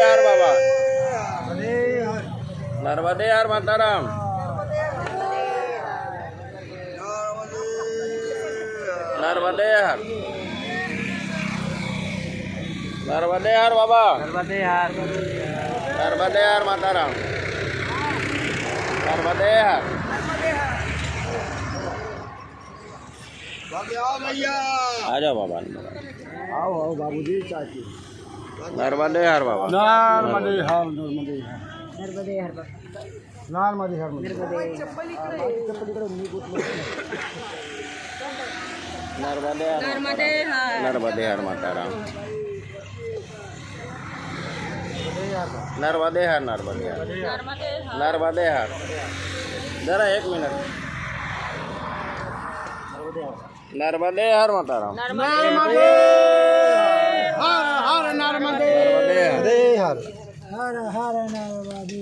हर बाबा, नर्मदे हर माताराम, नर्मदे हर, नर्मदे हर बाबा, नर्मदे हर माताराम, नर्मदे हर। आ जाओ बाबा, आओ आओ बाबूजी चाची। नर्मदे हर बाबा, नर्मदे हर, नर्मदे हर, नर्मदे हर बाबा, नर्मदे हर, नर्मदे हर, नर्मदे हर, नर्मदे हर माताराम, नर्मदे हर, नर्मदे हर, नर्मदे हर। जरा एक मिनट, नर्मदे हर माताराम, नर्मदे हर हर, नर्मदे नर्मदे हर। हर हर हर नर्मदे।